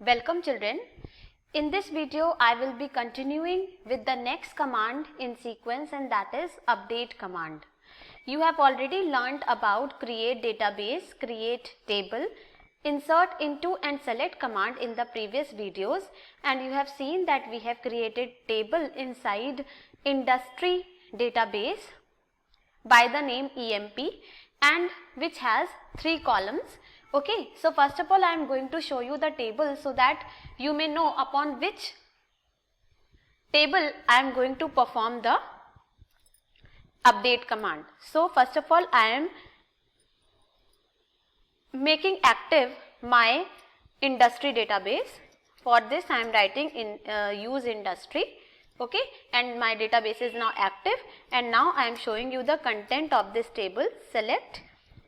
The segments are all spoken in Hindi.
Welcome children. In this video I will be continuing with the next command in sequence, and that is update command. You have already learnt about create database, create table, insert into and select command in the previous videos, and you have seen that we have created table inside industry database by the name EMP and which has 3 columns. Okay, so first of all I am going to show you the table so that you may know upon which table I am going to perform the update command. So first of all I am making active my industry database. For this I am writing in use industry. Okay, and my database is now active, and now I am showing you the content of this table. Select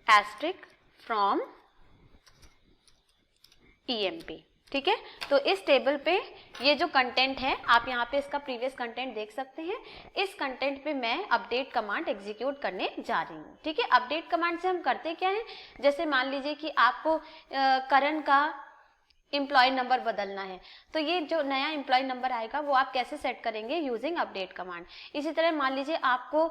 asterisk from EMP. ठीक है, तो इस टेबल पे ये जो कंटेंट है, आप यहाँ पे इसका प्रीवियस कंटेंट देख सकते हैं. इस कंटेंट पे मैं अपडेट कमांड एग्जीक्यूट करने जा रही हूँ. ठीक है, अपडेट कमांड से हम करते क्या है, जैसे मान लीजिए कि आपको करण का एम्प्लॉय नंबर बदलना है, तो ये जो नया एम्प्लॉय नंबर आएगा वो आप कैसे सेट करेंगे, यूजिंग अपडेट कमांड. इसी तरह मान लीजिए आपको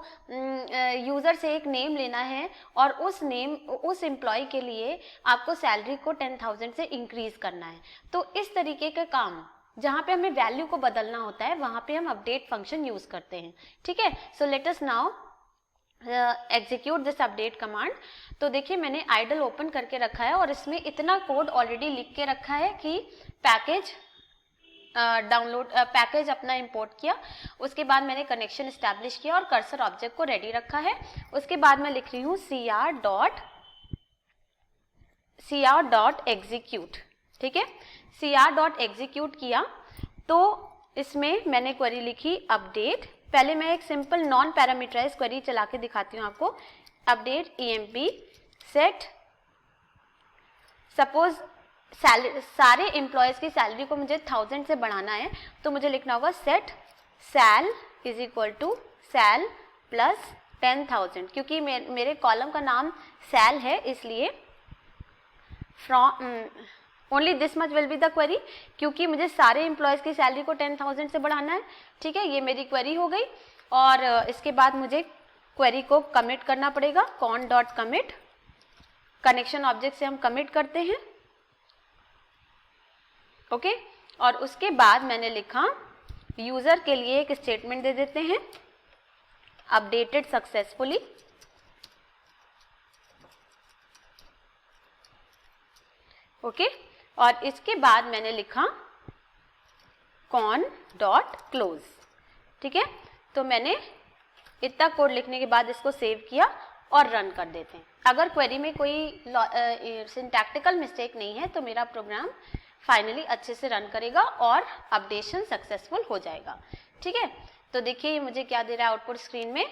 यूज़र से एक नेम लेना है और उस एम्प्लॉय के लिए आपको सैलरी को 10,000 से इंक्रीज करना है. तो इस तरीके के काम जहाँ पे हमें वैल्यू को बदलना होता है वहाँ पे हम अपडेट फंक्शन यूज करते हैं. ठीक है, so let us now execute this update command. तो देखिए मैंने आइडल ओपन करके रखा है और इसमें इतना कोड ऑलरेडी लिख के रखा है कि पैकेज पैकेज अपना इंपोर्ट किया, उसके बाद मैंने कनेक्शन इस्टेब्लिश किया और कर्सर ऑब्जेक्ट को रेडी रखा है. उसके बाद मैं लिख रही हूँ cr डॉट एग्जीक्यूट. ठीक है, cr डॉट एग्जीक्यूट किया तो इसमें मैंने क्वेरी लिखी अपडेट. पहले मैं एक सिंपल नॉन पैरामीटराइज क्वेरी चला के दिखाती हूँ आपको. अपडेट EMP सेट, सपोज सारे एम्प्लॉयज की सैलरी को मुझे 1000 से बढ़ाना है, तो मुझे लिखना होगा set sal is equal to sal plus 10,000. क्योंकि मेरे कॉलम का नाम सैल है इसलिए from only this much will be the query, क्योंकि मुझे सारे एम्प्लॉयज़ की सैलरी को 10,000 से बढ़ाना है. ठीक है, ये मेरी क्वेरी हो गई. और इसके बाद मुझे क्वेरी को कमिट करना पड़ेगा. Cone dot commit, connection object से हम कमिट करते हैं. ओके, और उसके बाद मैंने लिखा यूजर के लिए एक स्टेटमेंट दे देते हैं अपडेटेड सक्सेसफुली. ओके, और इसके बाद मैंने लिखा कॉन डॉट क्लोज. ठीक है, तो मैंने इतना कोड लिखने के बाद इसको सेव किया और रन कर देते हैं. अगर क्वेरी में कोई सिंटैक्टिकल मिस्टेक नहीं है तो मेरा प्रोग्राम फाइनली अच्छे से रन करेगा और अपडेशन सक्सेसफुल हो जाएगा. ठीक है, तो देखिए मुझे क्या दे रहा है आउटपुट स्क्रीन में,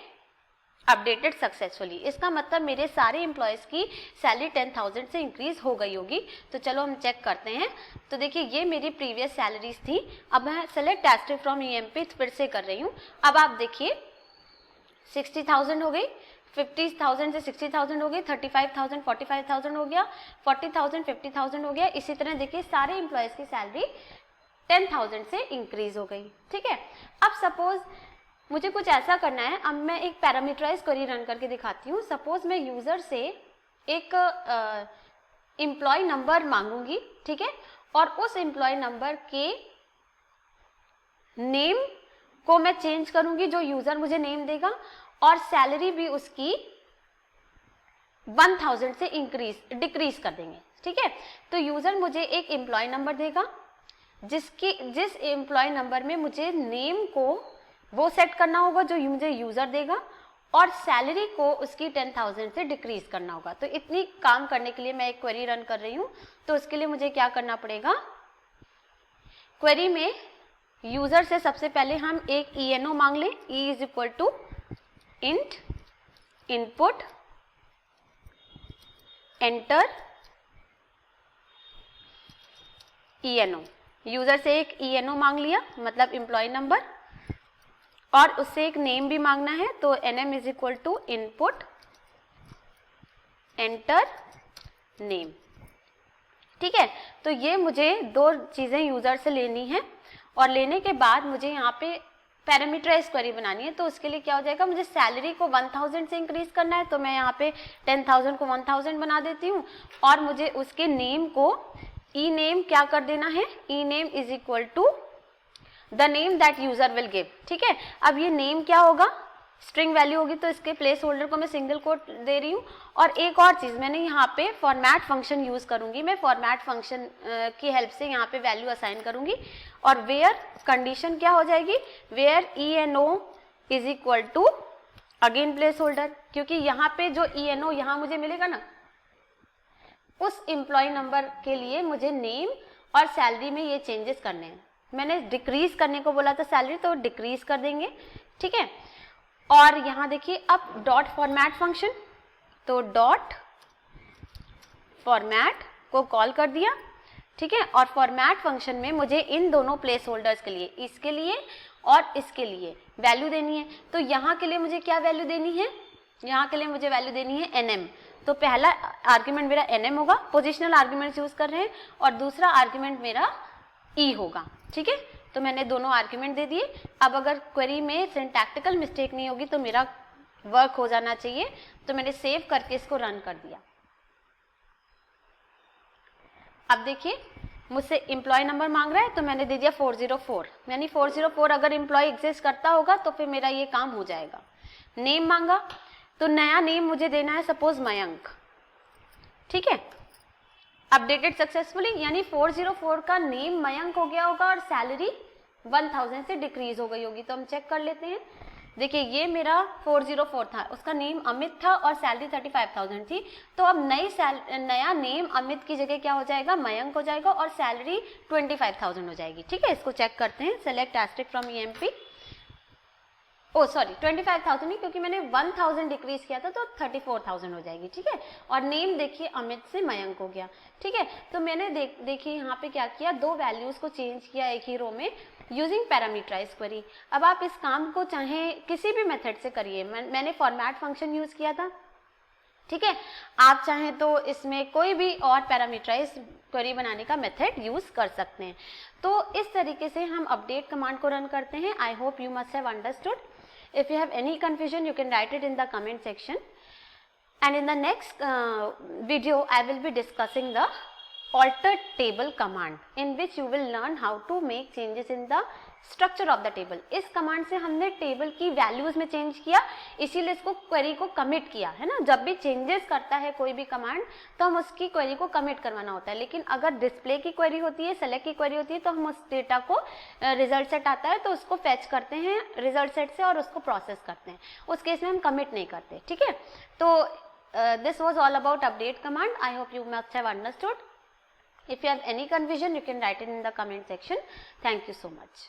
अपडेटेड सक्सेसफुली. इसका मतलब मेरे सारे एम्प्लॉयज़ की सैलरी 10,000 से इंक्रीज हो गई होगी. तो चलो हम चेक करते हैं. तो देखिए ये मेरी प्रीवियस सैलरीज थी. अब मैं सेलेक्ट एस्ट्रिक फ्रॉम EMP फिर से कर रही हूँ. अब आप देखिए 60,000 हो गई, 50,000 से 60,000 हो गई, 35,000 45,000 हो गया, 40,000 50,000 हो गया. इसी तरह देखिए सारे एम्प्लॉयज़ की सैलरी 10,000 से इंक्रीज हो गई. ठीक है, अब सपोज मुझे कुछ ऐसा करना है. अब मैं एक पैरामीटराइज क्वेरी रन करके दिखाती हूँ. सपोज मैं यूजर से एक एम्प्लॉय नंबर मांगूंगी. ठीक है, और उस एम्प्लॉय नंबर के नेम को मैं चेंज करूंगी जो यूजर मुझे नेम देगा, और सैलरी भी उसकी 1000 से डिक्रीज कर देंगे. ठीक है, तो यूजर मुझे एक एम्प्लॉय नंबर देगा जिस एम्प्लॉय नंबर में मुझे नेम को वो सेट करना होगा जो मुझे यूजर देगा, और सैलरी को उसकी 10,000 से डिक्रीज करना होगा. तो इतनी काम करने के लिए मैं एक क्वेरी रन कर रही हूँ. तो उसके लिए मुझे क्या करना पड़ेगा, क्वेरी में यूजर से सबसे पहले हम एक ENO मांग लें. E is equal to int input enter ENO. User से एक ENO मांग लिया, मतलब एम्प्लॉय नंबर, और उससे एक नेम भी मांगना है. तो NM is equal to input enter name. ठीक है, तो ये मुझे 2 चीजें यूजर से लेनी है और लेने के बाद मुझे यहाँ पे पैरामीटराइज क्वेरी बनानी है। तो उसके लिए क्या हो जाएगा, मुझे सैलरी को 1000 से इंक्रीज करना है, तो मैं यहाँ पे 10,000 को 1000 बना देती हूँ और मुझे उसके नेम को ई नेम क्या कर देना है, e name is equal to the name that user will give. ठीक है, अब ये नेम क्या होगा, स्ट्रिंग वैल्यू होगी, तो इसके प्लेस होल्डर को मैं सिंगल कोट दे रही हूँ। और एक और चीज मैंने यहाँ पे फॉर्मेट फंक्शन यूज करूंगी, मैं फॉर्मेट फंक्शन की हेल्प से यहाँ पे वैल्यू असाइन करूंगी और वेयर कंडीशन क्या हो जाएगी, where ENO is equal to again place holder, क्योंकि यहाँ पे जो ENO यहाँ मुझे मिलेगा ना, उस एम्प्लॉय नंबर के लिए मुझे नेम और सैलरी में ये चेंजेस करने हैं। मैंने डिक्रीज करने को बोला था सैलरी, तो डिक्रीज कर देंगे। ठीक है, और यहाँ देखिए अब डॉट फॉर्मेट फंक्शन, तो डॉट फॉर्मेट को कॉल कर दिया। ठीक है, और फॉर्मेट फंक्शन में मुझे इन दोनों प्लेस होल्डर्स के लिए, इसके लिए और इसके लिए वैल्यू देनी है। तो यहाँ के लिए मुझे क्या वैल्यू देनी है, यहाँ के लिए मुझे वैल्यू देनी है NM। तो पहला आर्ग्यूमेंट मेरा NM होगा, पोजिशनल आर्ग्यूमेंट यूज कर रहे हैं, और दूसरा आर्ग्यूमेंट मेरा E होगा। ठीक है, तो मैंने दोनों आर्ग्यूमेंट दे दिए। अब अगर क्वेरी में सिंटैक्टिकल मिस्टेक नहीं होगी तो मेरा वर्क हो जाना चाहिए, तो मैंने सेव करके इसको रन कर दिया। अब देखिए मुझसे एम्प्लॉय नंबर मांग रहा है, तो मैंने दे दिया 404, यानी 404 अगर एम्प्लॉय एग्जिस्ट करता होगा तो फिर मेरा ये काम हो जाएगा। नेम मांगा, तो नया नेम मुझे देना है सपोज मयंक। ठीक है, अपडेटेड सक्सेसफुली, यानी 404 का नेम मयंक हो गया होगा और सैलरी 1000 से डिक्रीज हो गई होगी। तो हम चेक कर लेते हैं। देखिए ये मेरा 404 था, उसका नेम अमित था और सैलरी 35,000 थी। तो अब नया नेम अमित की जगह क्या हो जाएगा, मयंक हो जाएगा और सैलरी 25,000 हो जाएगी। ठीक है, इसको चेक करते हैं। Select asterisk from EMP, oh sorry 25,000 नहीं, क्योंकि मैंने 1000 डिक्रीज किया था तो 34,000 हो जाएगी। ठीक है, और नेम देखिए अमित से मयंक हो गया। ठीक है, तो मैंने देखिए यहाँ पे क्या किया, 2 वैल्यूज को चेंज किया एक ही रो में यूजिंग पैरामीटराइज क्वेरी। अब आप इस काम को चाहे किसी भी मेथड से करिए, मैंने फॉर्मेट फंक्शन यूज किया था। ठीक है, आप चाहें तो इसमें कोई भी और पैरामीटराइज क्वेरी बनाने का मेथड यूज कर सकते हैं। तो इस तरीके से हम अपडेट कमांड को रन करते हैं। I hope you must have understood. If you have any confusion, you can write it in the comment section. And in the next video, I will be discussing the alter table command, in which you will learn how to make changes in the structure of the table. इस कमांड से हमने टेबल की वैल्यूज में चेंज किया, इसीलिए इसको क्वेरी को कमिट किया है ना। जब भी चेंजेस करता है कोई भी कमांड तो हम उसकी क्वेरी को कमिट करवाना होता है। लेकिन अगर डिस्प्ले की क्वेरी होती है, सेलेक्ट की क्वेरी होती है, तो हम उस डेटा को रिजल्ट सेट आता है तो उसको फेच करते हैं रिजल्ट सेट से और उसको प्रोसेस करते हैं। उस केस में हम कमिट नहीं करते। ठीक है, तो this was all about update command. I hope you must have understood. If you have any confusion, you can write it in the comment section. Thank you so much.